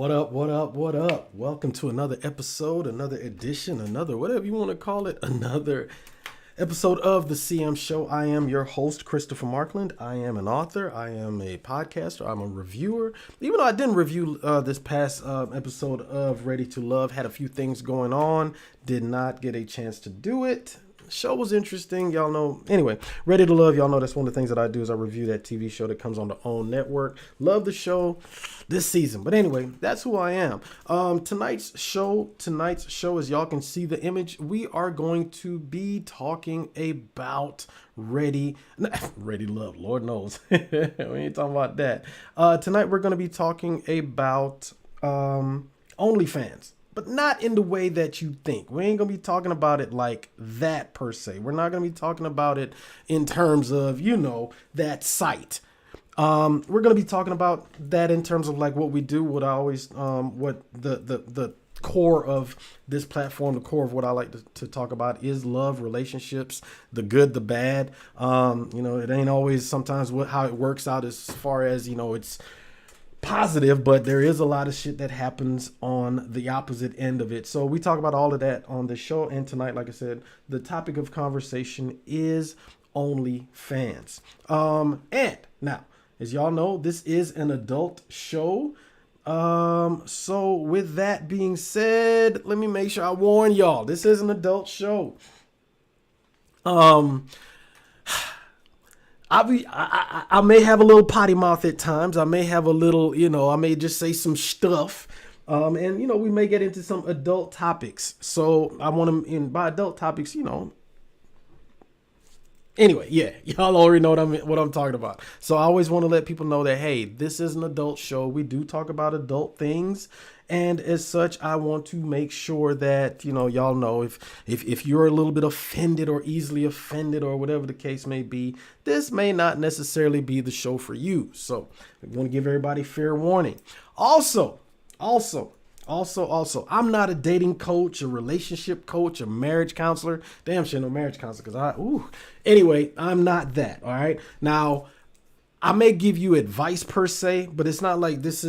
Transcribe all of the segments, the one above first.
What up, what up, what up? Welcome to another episode, another edition, another whatever you want to call it, another episode of the CM Show. I am your host, Christopher Markland. I am an author. I am a podcaster. I'm a reviewer. Even though I didn't review this past episode of Ready to Love, had a few things going on, did not get a chance to do it. Show was interesting, y'all know. Anyway, Ready to Love, y'all know that's one of the things that I do is I review that TV show that comes on the OWN network. Love the show this season. But anyway, that's who I am. Tonight's show, as y'all can see the image, we are going to be talking about Ready Love. Lord knows. We ain't talking about that. Tonight we're going to be talking about OnlyFans. But not in the way that you think. We ain't going to be talking about it like that per se. We're not going to be talking about it in terms of, that site. We're going to be talking about that in terms of like what we do, what I always, what the core of this platform, the core of what I like to talk about is love, relationships, the good, the bad. It ain't always sometimes how it works out as far as, it's positive, but there is a lot of shit that happens on the opposite end of it. So we talk about all of that on the show. And tonight, like I said, the topic of conversation is OnlyFans. And now, as y'all know, this is an adult show. So with that being said, let me make sure I warn y'all, this is an adult show. I may have a little potty mouth at times. I may have a little, I may just say some stuff. And we may get into some adult topics. So I want to, by adult topics, anyway, yeah, y'all already know what I'm talking about. So I always want to let people know that, hey, this is an adult show. We do talk about adult things. And as such, I want to make sure that, y'all know if you're a little bit offended or easily offended or whatever the case may be, this may not necessarily be the show for you. So I want to give everybody fair warning. Also, I'm not a dating coach, a relationship coach, a marriage counselor. Damn shit, no marriage counselor. Anyway, I'm not that. All right. Now, I may give you advice per se, but it's not like this.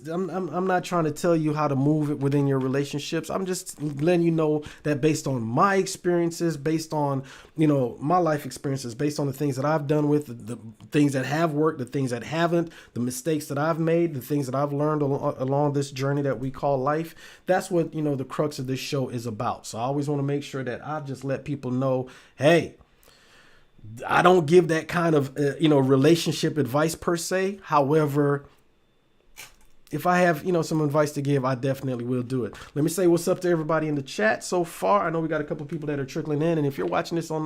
I'm not trying to tell you how to move it within your relationships. I'm just letting you know that based on my experiences, based on, my life experiences, based on the things that I've done with the things that have worked, the things that haven't, the mistakes that I've made, the things that I've learned along this journey that we call life. That's what, the crux of this show is about. So I always want to make sure that I just let people know, hey, I don't give that kind of, relationship advice per se. However, if I have, some advice to give, I definitely will do it. Let me say what's up to everybody in the chat so far. I know we got a couple people that are trickling in. And if you're watching this on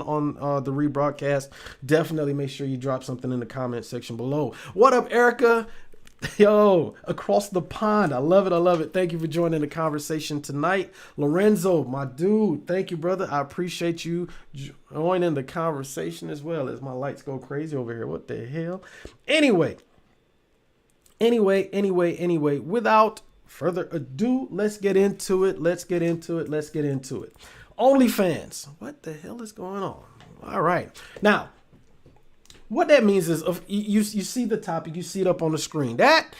the rebroadcast, definitely make sure you drop something in the comment section below. What up, Erica? Yo, across the pond. I love it. Thank you for joining the conversation tonight. Lorenzo, my dude, thank you, brother. I appreciate you joining the conversation as well as my lights go crazy over here. What the hell? Anyway, without further ado, let's get into it. OnlyFans. What the hell is going on? All right. Now, what that means is you see the topic, you see it up on the screen. That,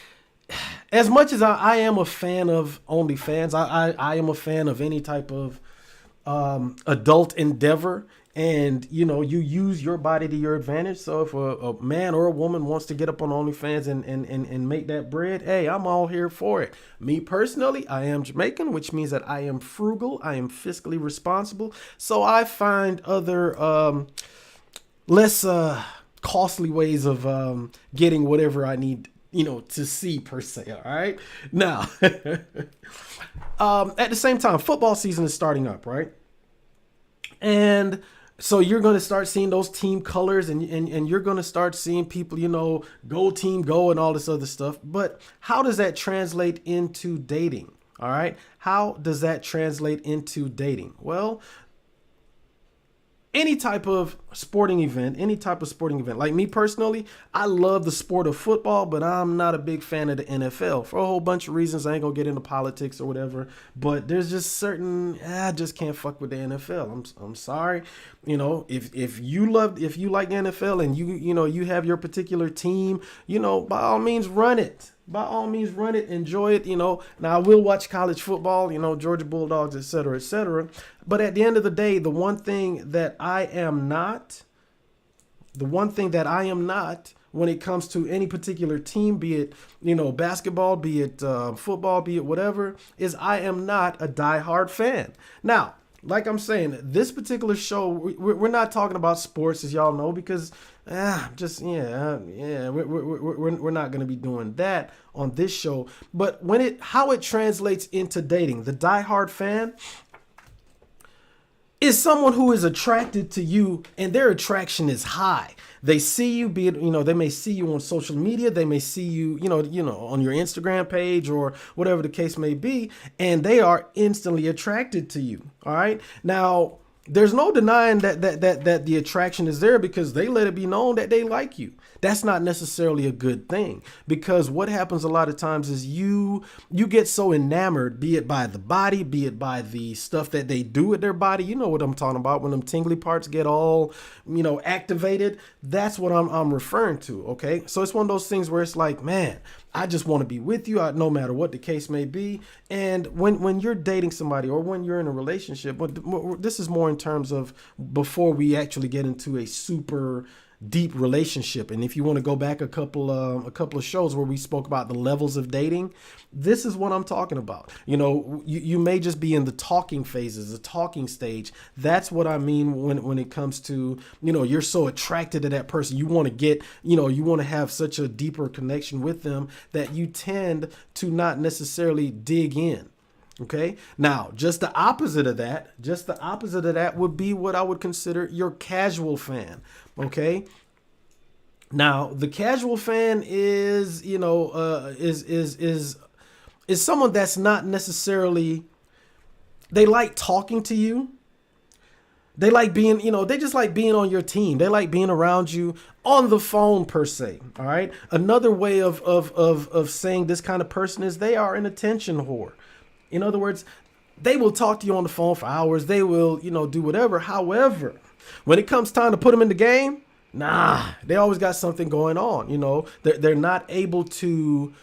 as much as I am a fan of OnlyFans, I am a fan of any type of adult endeavor. And, you use your body to your advantage. So if a man or a woman wants to get up on OnlyFans and make that bread, hey, I'm all here for it. Me personally, I am Jamaican, which means that I am frugal. I am fiscally responsible. So I find other less costly ways of getting whatever I need, to see per se. All right. Now, at the same time, football season is starting up, right? And so you're going to start seeing those team colors and you're going to start seeing people, go team, go and all this other stuff. But how does that translate into dating? All right. How does that translate into dating? Well, any type of sporting event, like me personally, I love the sport of football, but I'm not a big fan of the NFL for a whole bunch of reasons. I ain't gonna get into politics or whatever, but there's just certain, I just can't fuck with the NFL. I'm sorry. If you like the NFL and you have your particular team, by all means run it. by all means run it, enjoy it. Now I will watch college football, Georgia Bulldogs, et cetera, et cetera. But at the end of the day, the one thing that I am not when it comes to any particular team, be it, basketball, be it football, be it whatever, is I am not a diehard fan. Now, like I'm saying, this particular show, we're not talking about sports, as y'all know, because we're not going to be doing that on this show. But how it translates into dating, the diehard fan is someone who is attracted to you, and their attraction is high. They see you, be it, they may see you on social media, they may see you, on your Instagram page or whatever the case may be, and they are instantly attracted to you. All right. Now, there's no denying that the attraction is there, because they let it be known that they like you. That's not necessarily a good thing, because what happens a lot of times is you get so enamored, be it by the body, be it by the stuff that they do with their body. You know what I'm talking about, when them tingly parts get all, activated. That's what I'm referring to. Okay. So it's one of those things where it's like, man, I just want to be with you, no matter what the case may be. And when you're dating somebody, or when you're in a relationship, but this is more in terms of before we actually get into a super deep relationship. And if you want to go back a couple of shows where we spoke about the levels of dating, this is what I'm talking about. You may just be in the talking phases, the talking stage. That's what I mean when it comes to, you're so attracted to that person. You want to get, you want to have such a deeper connection with them that you tend to not necessarily dig in. Okay. Now, just the opposite of that would be what I would consider your casual fan. Okay. Now, the casual fan is, is someone that's not necessarily, they like talking to you. They like being, they just like being on your team. They like being around you on the phone, per se. All right. Another way of saying this kind of person is they are an attention whore. In other words, they will talk to you on the phone for hours. They will, do whatever. However, when it comes time to put them in the game, they always got something going on. They're not able to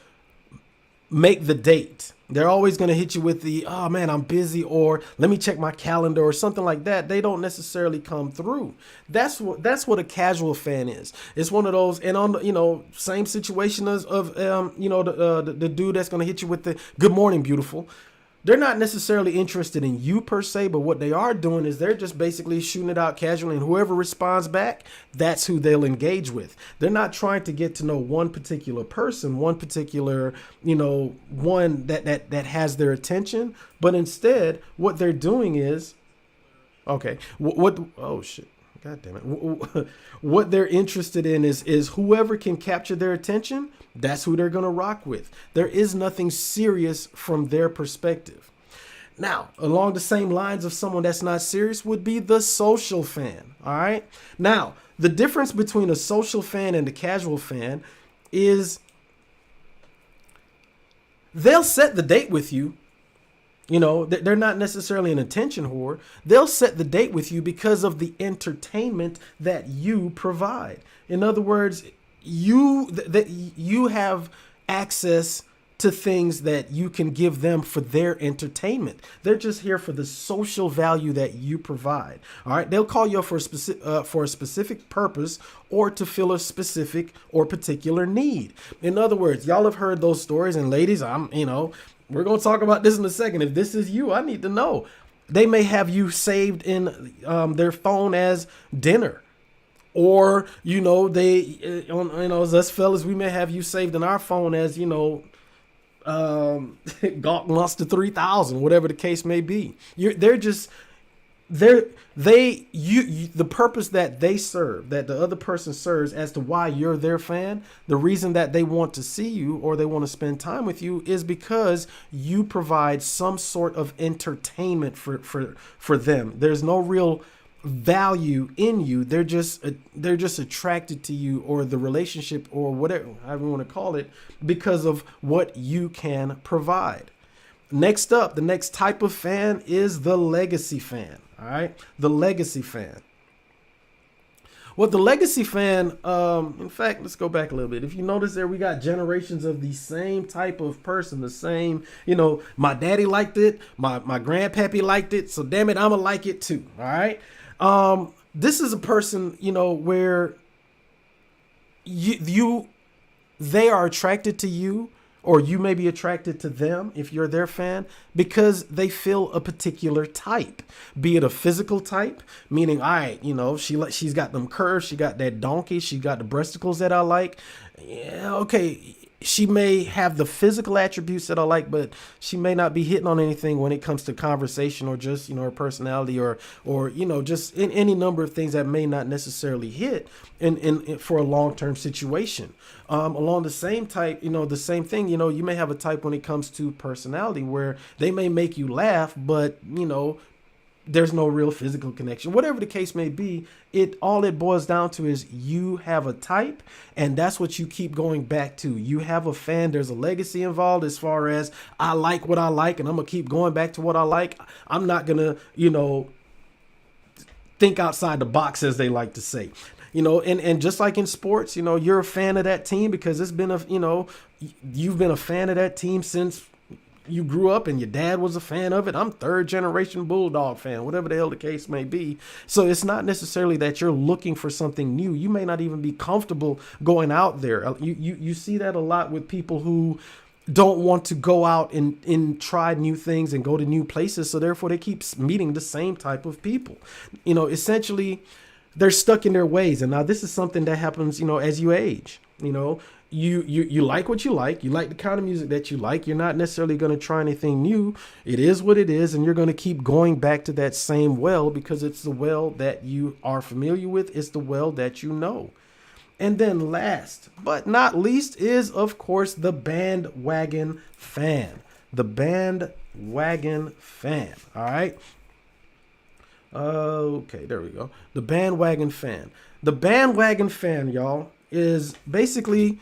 make the date. They're always going to hit you with the, oh man, I'm busy, or let me check my calendar, or something like that. They don't necessarily come through. That's what a casual fan is. It's one of those, and on the, same situation as the dude that's going to hit you with the good morning, beautiful. They're not necessarily interested in you per se, but what they are doing is they're just basically shooting it out casually, and whoever responds back, that's who they'll engage with. They're not trying to get to know one particular person, one particular, one that has their attention, but instead what they're doing is, oh shit. God damn it. What they're interested in is whoever can capture their attention, that's who they're going to rock with. There is nothing serious from their perspective. Now, along the same lines of someone that's not serious would be the social fan. All right. Now, the difference between a social fan and a casual fan is they'll set the date with you. They're not necessarily an attention whore. They'll set the date with you because of the entertainment that you provide. In other words, you have access to things that you can give them for their entertainment. They're just here for the social value that you provide. All right. They'll call you up for a specific purpose, or to fill a specific or particular need. In other words, y'all have heard those stories, and ladies, we're going to talk about this in a second. If this is you, I need to know. They may have you saved in their phone as dinner. Or, as us fellas, we may have you saved in our phone as, Gawk Monster 3000, whatever the case may be. The purpose that they serve, that the other person serves as to why you're their fan, the reason that they want to see you or they want to spend time with you is because you provide some sort of entertainment for them. There's no real value in you. They're just attracted to you, or the relationship, or whatever, however you want to call it, because of what you can provide. Next up, the next type of fan is the legacy fan. All right. The legacy fan. Well, the legacy fan, in fact, let's go back a little bit. If you notice there, we got generations of the same type of person, the same, my daddy liked it, my grandpappy liked it, so damn it, I'ma like it too. All right. This is a person, where you they are attracted to you, or you may be attracted to them if you're their fan, because they feel a particular type, be it a physical type, meaning, all right, she's got them curves, she got that donkey, she got the breasticles that I like. Yeah, okay. She may have the physical attributes that I like, but she may not be hitting on anything when it comes to conversation, or just, her personality, or just in any number of things that may not necessarily hit in for a long-term situation. Along the same type, the same thing, you may have a type when it comes to personality where they may make you laugh, but, there's no real physical connection. Whatever the case may be, all it boils down to is you have a type, and that's what you keep going back to. You have a fan. There's a legacy involved as far as I like what I like, and I'm gonna keep going back to what I like. I'm not gonna, think outside the box, as they like to say. And just like in sports, you're a fan of that team because it's been you've been a fan of that team since you grew up, and your dad was a fan of it. I'm third generation Bulldog fan, whatever the hell the case may be. So it's not necessarily that you're looking for something new. You may not even be comfortable going out there. You see that a lot with people who don't want to go out and try new things and go to new places. So therefore they keep meeting the same type of people. Essentially they're stuck in their ways. And now this is something that happens, as you age. You like what you like the kind of music that you like. You're not necessarily going to try anything new. It is what it is, and you're going to keep going back to that same well because it's the well that you are familiar with. It's the well that you know. And then last but not least is, of course, the bandwagon fan. The bandwagon fan. All right. Okay, there we go. The bandwagon fan. The bandwagon fan, y'all, is basically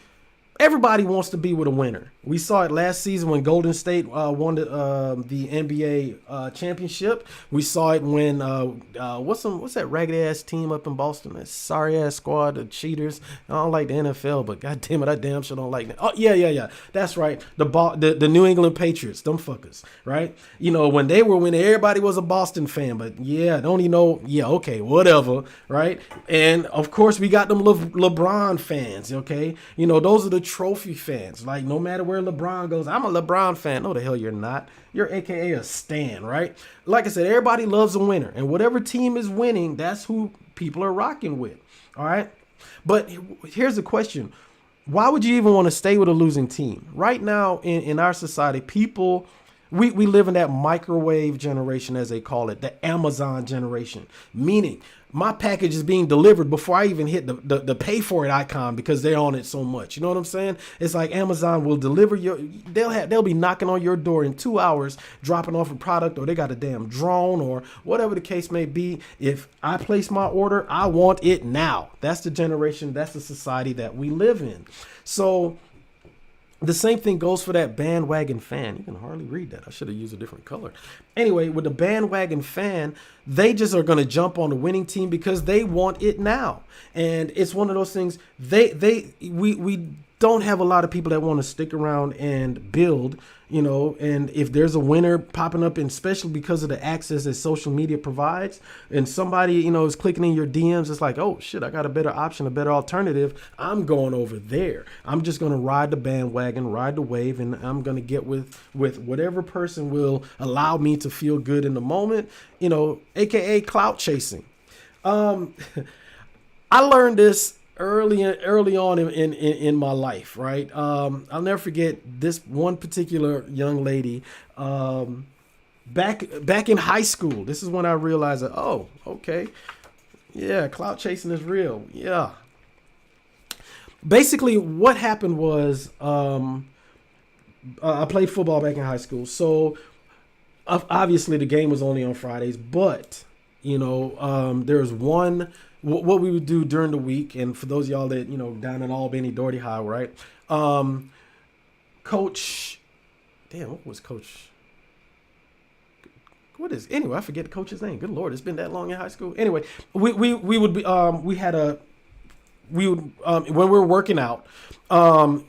everybody wants to be with a winner. We saw it last season when Golden State won the NBA championship. We saw it when what's that ragged ass team up in Boston? That sorry ass squad, the cheaters. I don't like the NFL, but god damn it, I damn sure don't like that. Oh yeah. That's right. The New England Patriots, them fuckers, right? When they were winning, everybody was a Boston fan, but yeah, okay, whatever, right? And of course we got them LeBron fans, okay? Those are the trophy fans. Like, no matter where LeBron goes, I'm a LeBron fan. No, the hell you're not. You're AKA a stan, right? Like I said, everybody loves a winner, and whatever team is winning, that's who people are rocking with. All right. But here's the question. Why would you even want to stay with a losing team? Right now in our society, people, we live in that microwave generation, as they call it, the Amazon generation, meaning my package is being delivered before I even hit the pay for it icon because they're on it so much. You know what I'm saying? It's like Amazon will deliver they'll be knocking on your door in 2 hours, dropping off a product, or they got a damn drone or whatever the case may be. If I place my order, I want it now. That's the generation, that's the society that we live in. So the same thing goes for that bandwagon fan. You can hardly read that. I should have used a different color. Anyway, with the bandwagon fan, they just are going to jump on the winning team because they want it now. And it's one of those things. We don't have a lot of people that want to stick around and build, and if there's a winner popping up, and especially because of the access that social media provides, and somebody, is clicking in your DMs, it's like, oh shit, I got a better option, a better alternative. I'm going over there. I'm just going to ride the bandwagon, ride the wave, and I'm going to get with whatever person will allow me to feel good in the moment, AKA clout chasing. I learned this early on in my life, right? I'll never forget this one particular young lady back in high school. This is when I realized that, oh, okay, yeah, clout chasing is real. Yeah. Basically, what happened was I played football back in high school, so obviously the game was only on Fridays, but there's one. What we would do during the week, and for those of y'all that, down in Albany, Doherty High, right? Coach, damn, what was Coach? what is anyway? I forget the coach's name. Good Lord, it's been that long in high school. Anyway, we would be we had a we would when we were working out,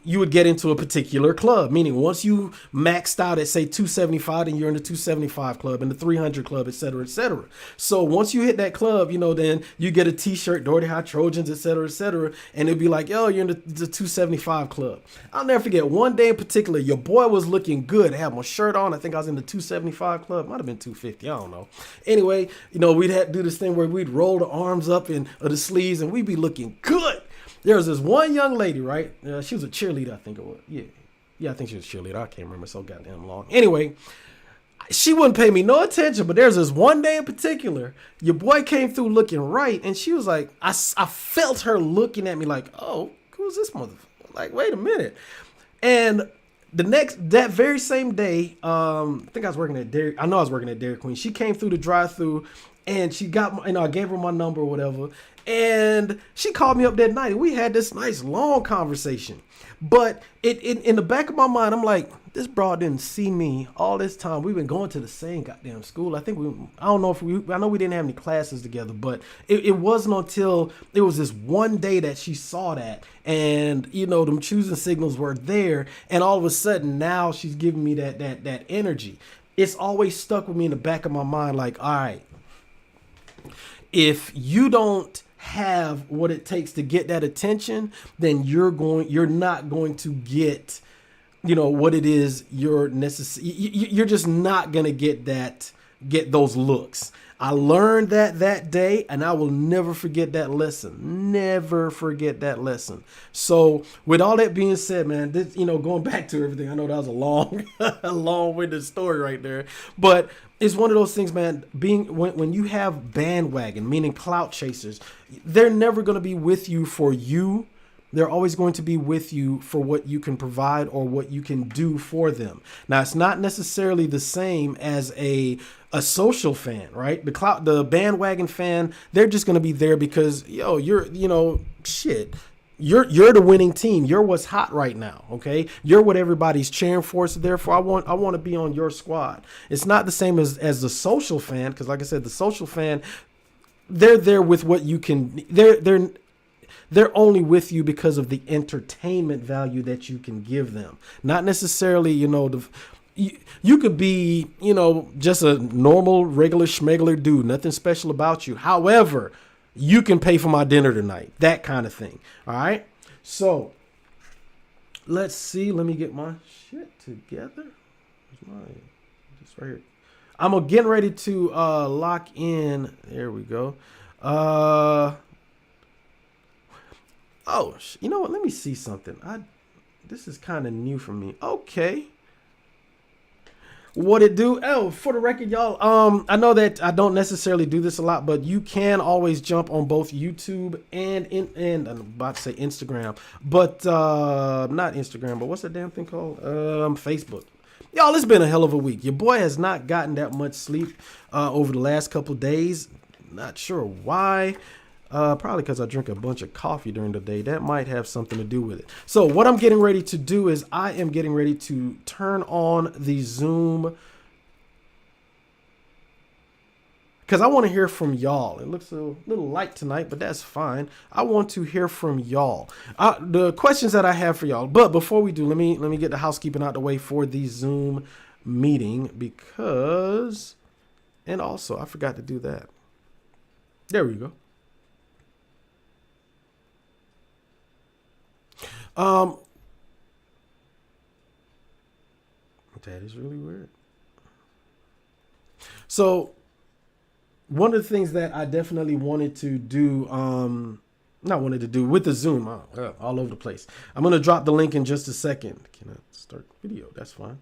you would get into a particular club, meaning once you maxed out at say 275, then you're in the 275 club and the 300 club, et cetera, et cetera. So once you hit that club, then you get a t-shirt, Doherty High Trojans, et cetera, and it'd be like, yo, you're in the 275 club. I'll never forget one day in particular, your boy was looking good. I had my shirt on. I think I was in the 275 club. Might have been 250. I don't know. Anyway, we'd have to do this thing where we'd roll the arms up in the sleeves and we'd be looking good. There was this one young lady, right? She was a cheerleader, I think it was. Yeah, I think she was a cheerleader. I can't remember so goddamn long. Anyway, she wouldn't pay me no attention, but there's this one day in particular, your boy came through looking right, and she was like, I felt her looking at me like, oh, who's this motherfucker? Like, wait a minute. And that very same day, I think I was working at Dairy. I know I was working at Dairy Queen. She came through the drive-through, and she got, I gave her my number or whatever. And she called me up that night and we had this nice long conversation. But in the back of my mind, I'm like, this broad didn't see me all this time. We've been going to the same goddamn school. I know we didn't have any classes together, but it wasn't until it was this one day that she saw that, and them choosing signals were there, and all of a sudden now she's giving me that energy. It's always stuck with me in the back of my mind, like, all right, if you don't have what it takes to get that attention, then you're not going to get, what it is you're you're just not going to get those looks. I learned that day, and I will never forget that lesson. Never forget that lesson. So with all that being said, man, this, going back to everything, I know that was a long-winded story right there, but it's one of those things, man, when you have bandwagon, meaning clout chasers, they're never going to be with you for you. They're always going to be with you for what you can provide or what you can do for them. Now, it's not necessarily the same as a social fan, right? The bandwagon fan, they're just going to be there because, you're the winning team. You're what's hot right now. Okay. You're what everybody's cheering for. So therefore I want to be on your squad. It's not the same as the social fan. Cause like I said, the social fan, they're there with what you can, they're only with you because of the entertainment value that you can give them. Not necessarily, you could be, just a normal, regular schmegler dude, nothing special about you. However, you can pay for my dinner tonight, that kind of thing. All right. So let's see. Let me get my shit together. Just right here. I'm getting ready to lock in. There we go. You know what? Let me see something. This is kind of new for me. Okay. What it do? Oh, for the record, y'all, I know that I don't necessarily do this a lot, but you can always jump on both YouTube and I'm about to say Instagram, but not Instagram, but what's that damn thing called? Facebook. Y'all, it's been a hell of a week. Your boy has not gotten that much sleep over the last couple days. Not sure why. Probably because I drink a bunch of coffee during the day. That might have something to do with it. So what I'm getting ready to do is I am getting ready to turn on the Zoom because I want to hear from y'all. It looks a little light tonight, but that's fine. I want to hear from y'all. The questions that I have for y'all. But before we do, let me get the housekeeping out the way for the Zoom meeting because, and also I forgot to do that. There we go. That is really weird. So one of the things that I definitely wanted to do, with the Zoom, all over the place. I'm going to drop the link in just a second. Can I start video? That's fine.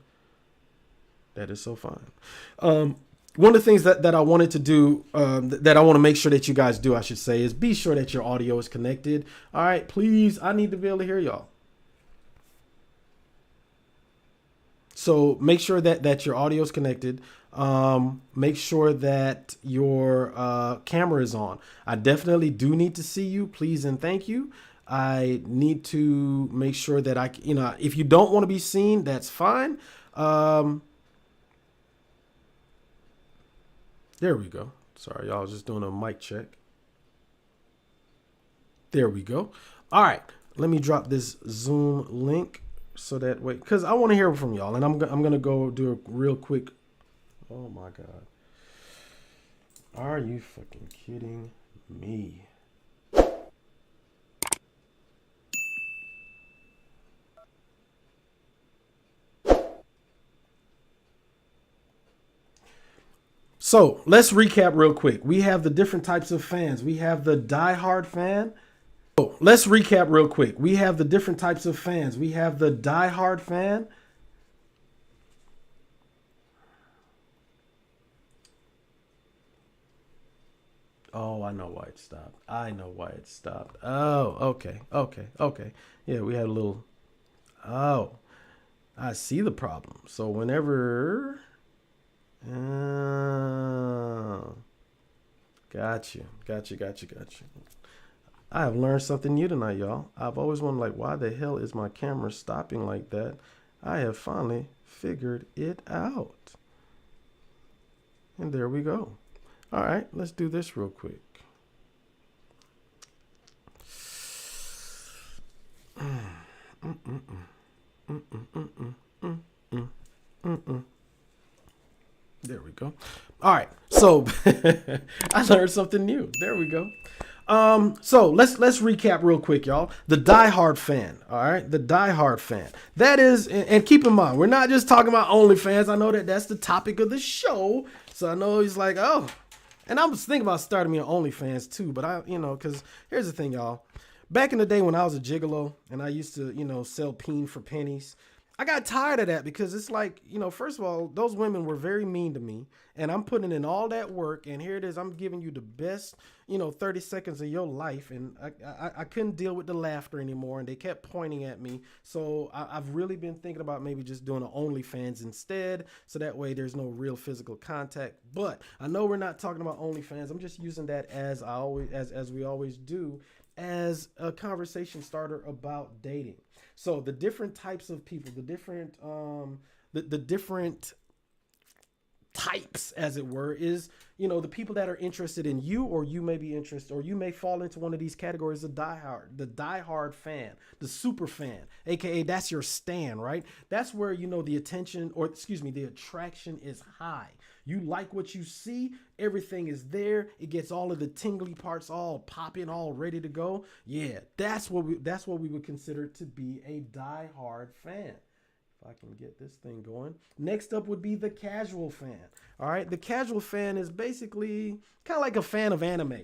That is so fine. One of the things that I wanted to do, that I want to make sure that you guys do, I should say, is be sure that your audio is connected. All right, please. I need to be able to hear y'all. So make sure that your audio is connected. Make sure that your camera is on. I definitely do need to see you. Please and thank you. I need to make sure that if you don't want to be seen, that's fine. There we go. Sorry, y'all. I was just doing a mic check. There we go. All right. Let me drop this Zoom link so that way, because I want to hear from y'all, and I'm gonna go do a real quick. Oh my God. Are you fucking kidding me? So let's recap real quick. We have the different types of fans. We have the diehard fan. So let's recap real quick. We have the different types of fans. We have the diehard fan. Oh, I know why it stopped. I know why it stopped. Oh, okay. Yeah, we had a little. Oh, I see the problem. So whenever. Oh, got you. I have learned something new tonight, y'all. I've always wondered, like, why the hell is my camera stopping like that? I have finally figured it out. And there we go. All right, let's do this real quick. There we go. All right, so I learned something new. There we go. So let's recap real quick, y'all. The diehard fan, all right? The diehard fan. That is, and keep in mind, we're not just talking about OnlyFans. I know that that's the topic of the show, so I know he's like, oh. And I was thinking about starting me on OnlyFans too, but because here's the thing, y'all. Back in the day when I was a gigolo and I used to, sell peen for pennies, I got tired of that because it's like, first of all, those women were very mean to me and I'm putting in all that work and here it is. I'm giving you the best, 30 seconds of your life. And I couldn't deal with the laughter anymore and they kept pointing at me. So I've really been thinking about maybe just doing an OnlyFans instead. So that way there's no real physical contact. But I know we're not talking about OnlyFans. I'm just using that as we always do as a conversation starter about dating. So the different types of people, the different types, as it were, is, the people that are interested in you, or you may be interested, or you may fall into one of these categories, the diehard fan, the super fan, aka that's your stan, right? That's where, the attention, or the attraction is high. You like what you see, everything is there. It gets all of the tingly parts all popping, all ready to go. Yeah, that's what we would consider to be a diehard fan. If I can get this thing going. Next up would be the casual fan. All right, the casual fan is basically kind of like a fan of anime.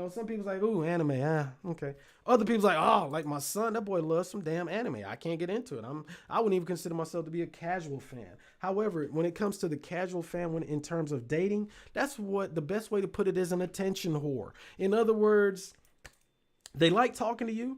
Some people's like, ooh, anime, okay. Other people's like, oh, like my son, that boy loves some damn anime. I can't get into it. I wouldn't even consider myself to be a casual fan. However, when it comes to the casual fan, in terms of dating, that's what the best way to put it is an attention whore. In other words, they like talking to you.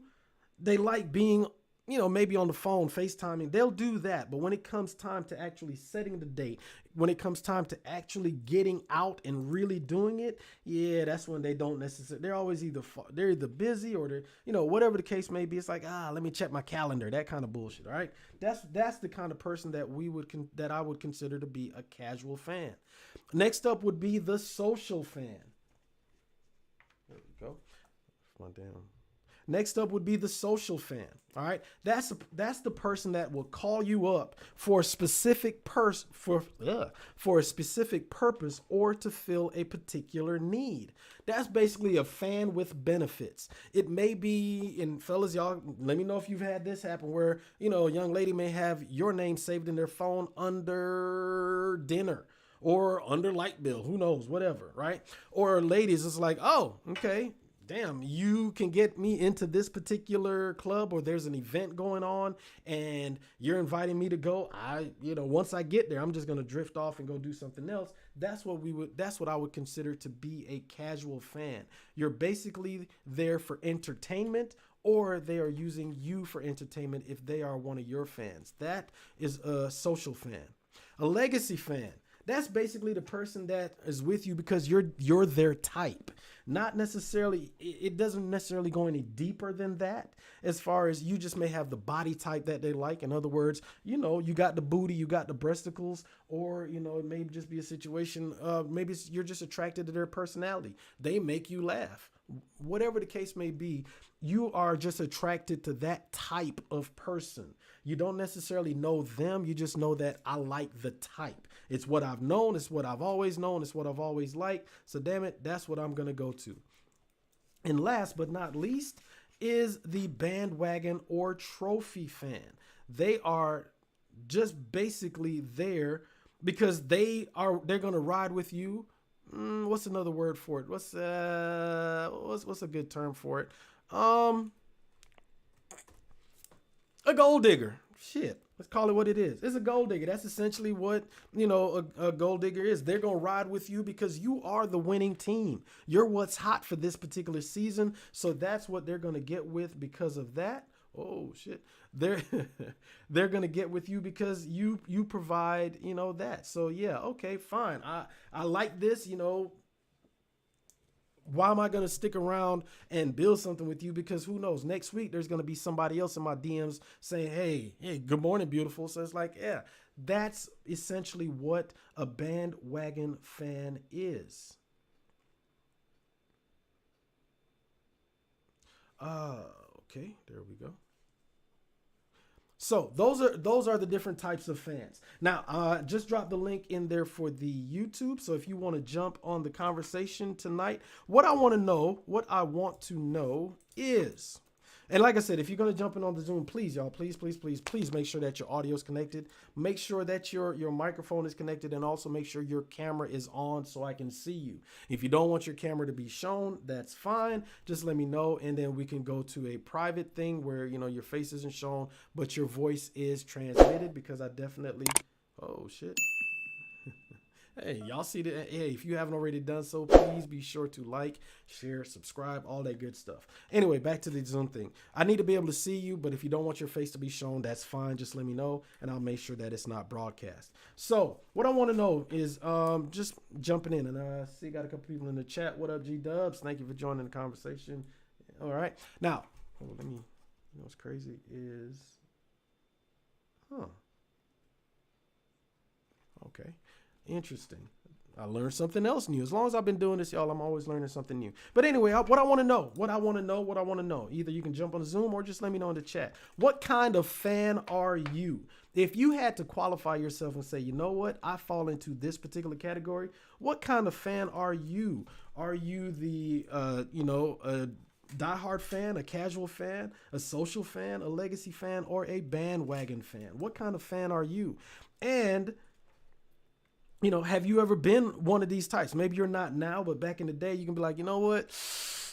They like being, maybe on the phone, FaceTiming, they'll do that. But when it comes time to actually setting the date, when it comes time to actually getting out and really doing it, yeah, that's when they don't necessarily, they're always they're either busy or they're, whatever the case may be. It's like, let me check my calendar, that kind of bullshit. All right. That's the kind of person that I would consider to be a casual fan. Next up would be the social fan. There we go. My damn. Next up would be the social fan. All right, that's the person that will call you up for a specific for a specific purpose or to fill a particular need. That's basically a fan with benefits. It may be, and fellas, y'all, let me know if you've had this happen where a young lady may have your name saved in their phone under dinner or under light bill, who knows, whatever, right? Or ladies, it's like, oh, okay. Damn, you can get me into this particular club or there's an event going on and you're inviting me to go. Once I get there, I'm just going to drift off and go do something else. That's what I would consider to be a casual fan. You're basically there for entertainment or they are using you for entertainment if they are one of your fans. That is a social fan. A legacy fan. That's basically the person that is with you because you're their type. Not necessarily, it doesn't necessarily go any deeper than that, as far as you just may have the body type that they like. In other words, you know, you got the booty, you got the breasticles, or, you know, it may just be a situation, maybe you're just attracted to their personality. They make you laugh. Whatever the case may be, you are just attracted to that type of person. You don't necessarily know them. You just know that I like the type. It's what I've known. It's what I've always known. It's what I've always liked. So damn it, that's what I'm going to go to. And last but not least is the bandwagon or trophy fan. They are just basically there because they're going to ride with you. What's another word for it? What's a good term for it? A gold digger. Shit. Let's call it what it is. It's a gold digger. That's essentially what, you know, a gold digger is. They're going to ride with you because you are the winning team. You're what's hot for this particular season. So that's what they're going to get with because of that. Oh shit. They're going to get with you because you provide, you know, that. So yeah, okay, fine. I like this, you know. Why am I going to stick around and build something with you? Because who knows, next week there's going to be somebody else in my DMs saying, hey, good morning, beautiful. So it's like, yeah, that's essentially what a bandwagon fan is. Okay, there we go. So those are the different types of fans. Now, just drop the link in there for the YouTube. So if you want to jump on the conversation tonight, what I want to know is, and like I said, if you're going to jump in on the Zoom, please, y'all, please make sure that your audio is connected. Make sure that your microphone is connected, and also make sure your camera is on so I can see you. If you don't want your camera to be shown, that's fine. Just let me know, and then we can go to a private thing where, you know, your face isn't shown, but your voice is transmitted, because I definitely, oh shit. Hey, y'all see that? Hey, if you haven't already done so, please be sure to like, share, subscribe, all that good stuff. Anyway, back to the Zoom thing. I need to be able to see you, but if you don't want your face to be shown, that's fine. Just let me know, and I'll make sure that it's not broadcast. So what I want to know is just jumping in, and I see got a couple people in the chat. What up, G-Dubs? Thank you for joining the conversation. All right. Now, let me, you know what's crazy is, okay. Interesting. I learned something else new. As long as I've been doing this, y'all, I'm always learning something new. But anyway, what I want to know. Either you can jump on the Zoom or just let me know in the chat. What kind of fan are you? If you had to qualify yourself and say, you know what, I fall into this particular category, what kind of fan are you? Are you the, a diehard fan, a casual fan, a social fan, a legacy fan, or a bandwagon fan? What kind of fan are you? And you know, have you ever been one of these types? Maybe you're not now, but back in the day, you can be like, you know what?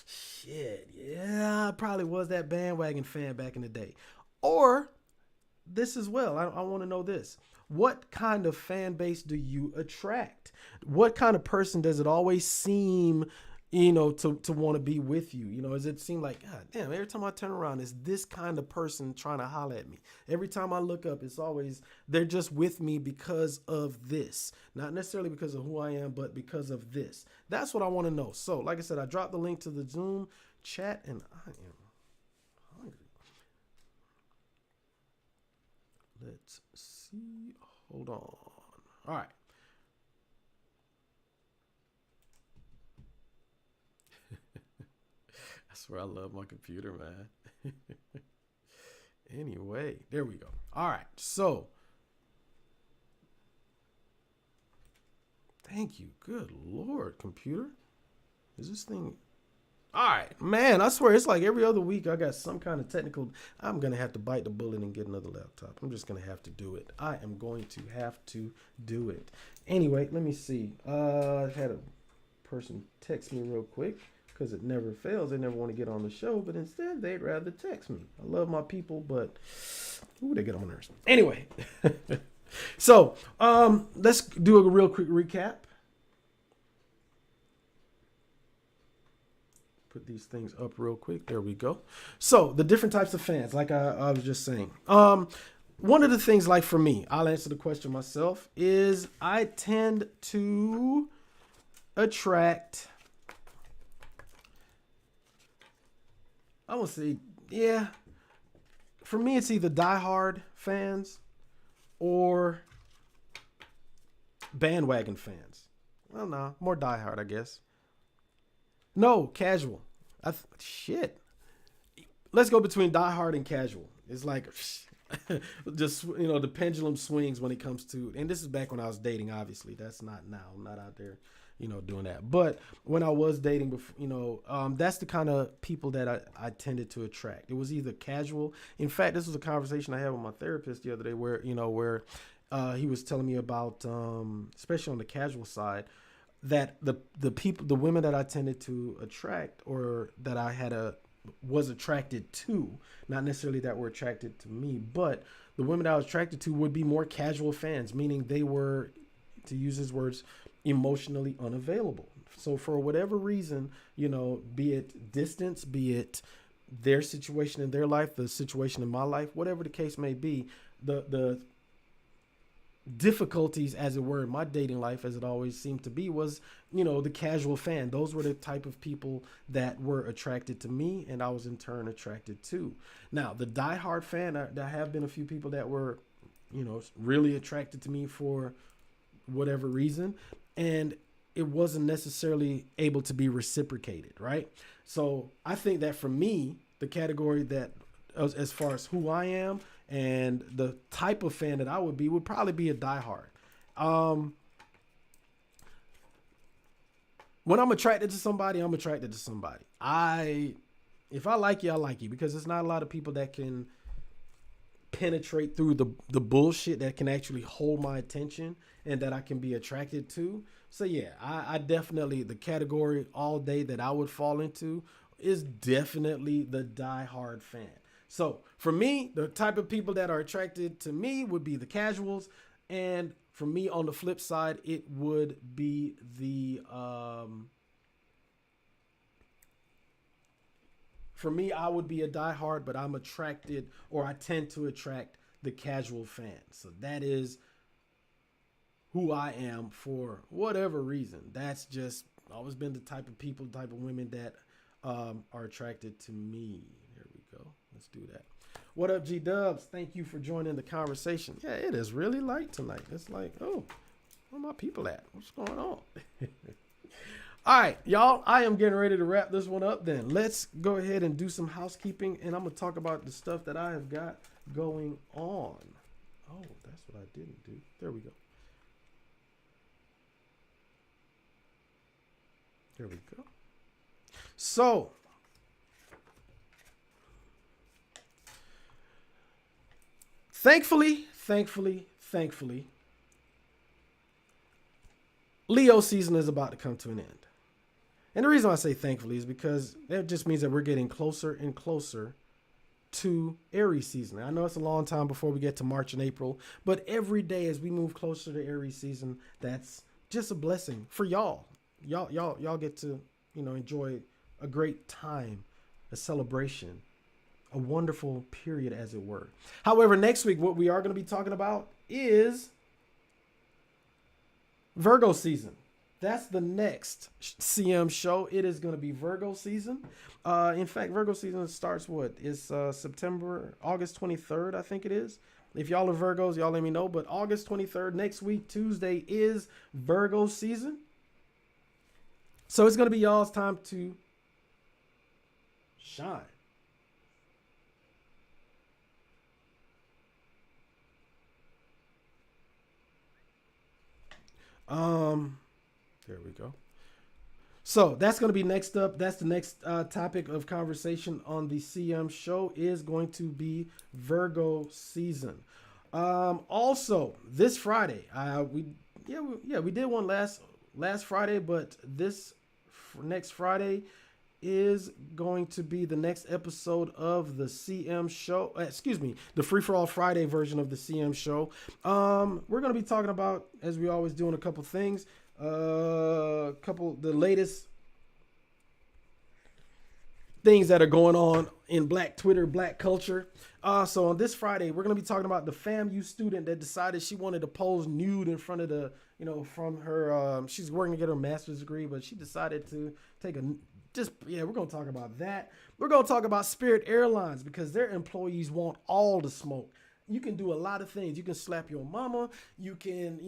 Shit, yeah, I probably was that bandwagon fan back in the day. Or this as well. I want to know this. What kind of fan base do you attract? What kind of person does it always seem, you know, to want to be with you? You know, does it seem like, God damn, every time I turn around, it's this kind of person trying to holler at me. Every time I look up, it's always, they're just with me because of this. Not necessarily because of who I am, but because of this. That's what I want to know. So, like I said, I dropped the link to the Zoom chat, and I am hungry. Let's see. Hold on. All right. I swear I love my computer, man. Anyway, there we go. All right. So, thank you. Good Lord, computer. Is this thing... All right, man, I swear it's like every other week I got some kind of technical... I'm going to have to bite the bullet and get another laptop. I'm just going to have to do it. I am going to have to do it. Anyway, let me see. I had a person text me real quick, because it never fails. They never want to get on the show, but instead they'd rather text me. I love my people, but ooh, they get on my nerves. Anyway, so let's do a real quick recap. Put these things up real quick. There we go. So the different types of fans, like I was just saying. One of the things, like for me, I'll answer the question myself, is I tend to attract I would say, yeah. For me, it's either diehard fans or bandwagon fans. Well, no, more diehard, I guess. No, casual. Shit. Let's go between diehard and casual. It's like just the pendulum swings when it comes to, and this is back when I was dating. Obviously, that's not now. I'm not out there, doing that. But when I was dating, before, that's the kind of people that I tended to attract. It was either casual. In fact, this was a conversation I had with my therapist the other day, where he was telling me about, especially on the casual side, that the women that I tended to attract, or that I was attracted to, not necessarily that were attracted to me, but the women that I was attracted to would be more casual fans, meaning they were, to use his words, emotionally unavailable. So for whatever reason, be it distance, be it their situation in their life, the situation in my life, whatever the case may be, the difficulties, as it were, in my dating life, as it always seemed to be, was, the casual fan. Those were the type of people that were attracted to me, and I was in turn attracted to. Now, the diehard fan, there have been a few people that were, really attracted to me for whatever reason, and it wasn't necessarily able to be reciprocated, right? So I think that for me, the category that, as far as who I am and the type of fan that I would probably be a diehard. When I'm attracted to somebody, I'm attracted to somebody. If I like you, I like you, because there's not a lot of people that can penetrate through the bullshit that can actually hold my attention and that I can be attracted to. So yeah, I definitely, the category all day that I would fall into is definitely the diehard fan. So for me, the type of people that are attracted to me would be the casuals. And for me, on the flip side, it would be for me, I would be a diehard, but I'm attracted, or I tend to attract, the casual fan. So that is who I am for whatever reason. That's just always been the type of people, type of women that are attracted to me. Here we go. Let's do that. What up, G Dubs? Thank you for joining the conversation. Yeah, it is really light tonight. It's like, oh, where my people at? What's going on? All right, y'all, I am getting ready to wrap this one up then. Let's go ahead and do some housekeeping, and I'm going to talk about the stuff that I have got going on. Oh, that's what I didn't do. There we go. There we go. So, thankfully, Leo season is about to come to an end. And the reason I say thankfully is because that just means that we're getting closer and closer to Aries season. I know it's a long time before we get to March and April, but every day as we move closer to Aries season, that's just a blessing for y'all. Y'all get to, enjoy a great time, a celebration, a wonderful period, as it were. However, next week, what we are going to be talking about is Virgo season. That's the next CM show. It is going to be Virgo season. In fact, Virgo season starts It's August 23rd, I think it is. If y'all are Virgos, y'all let me know. But August 23rd, next week, Tuesday, is Virgo season. So it's going to be y'all's time to shine. There we go. So that's going to be next up. That's the next topic of conversation on the CM show, is going to be Virgo season. Also, this Friday, we did one last Friday, but this next Friday is going to be the next episode of the CM show. The Free for All Friday version of the CM show. We're going to be talking about, as we always do, a couple things. The latest things that are going on in Black Twitter, Black culture. So on this Friday, we're going to be talking about the FAMU student that decided she wanted to pose nude in front of the, from her, she's working to get her master's degree, but she decided to take we're going to talk about that. We're going to talk about Spirit Airlines because their employees want all the smoke. You can do a lot of things. You can slap your mama. You can,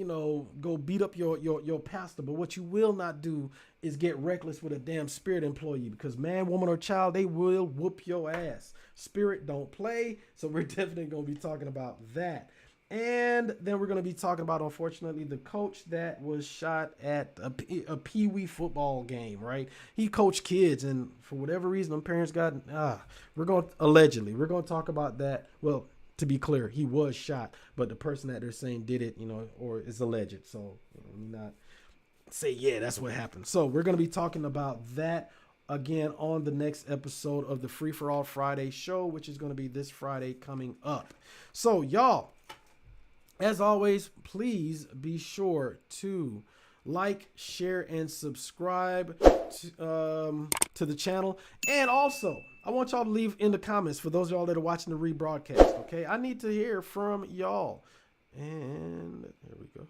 go beat up your pastor. But what you will not do is get reckless with a damn Spirit employee because man, woman, or child, they will whoop your ass. Spirit don't play. So we're definitely going to be talking about that. And then we're going to be talking about, unfortunately, the coach that was shot at a Pee-wee football game, right? He coached kids, and for whatever reason, them parents we're going to talk about that. Well, to be clear, he was shot, but the person that they're saying did it, or is alleged. So let me not say, yeah, that's what happened. So we're going to be talking about that again on the next episode of the Free for All Friday show, which is going to be this Friday coming up. So y'all, as always, please be sure to like, share, and subscribe to the channel. And also, I want y'all to leave in the comments for those of y'all that are watching the rebroadcast, okay? I need to hear from y'all. And there we go.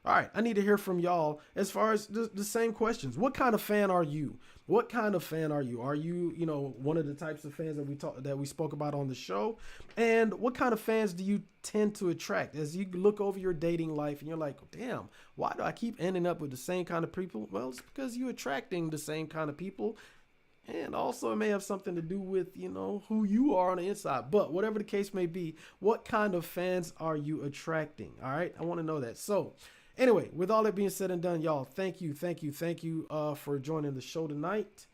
All right, I need to hear from y'all as far as the same questions. What kind of fan are you? What kind of fan are you? Are you, one of the types of fans that we spoke about on the show? And what kind of fans do you tend to attract as you look over your dating life and you're like, damn, why do I keep ending up with the same kind of people? Well, it's because you're attracting the same kind of people. And also it may have something to do with, who you are on the inside. But whatever the case may be, what kind of fans are you attracting? All right, I want to know that. So anyway, with all that being said and done, y'all, thank you for joining the show tonight.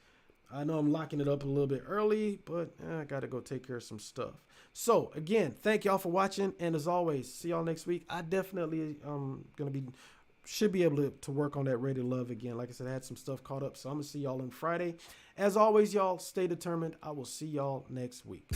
I know I'm locking it up a little bit early, but I got to go take care of some stuff. So again, thank y'all for watching. And as always, see y'all next week. I definitely should be able to work on that Ready to Love again. Like I said, I had some stuff caught up, so I'm going to see y'all on Friday. As always, y'all, stay determined. I will see y'all next week.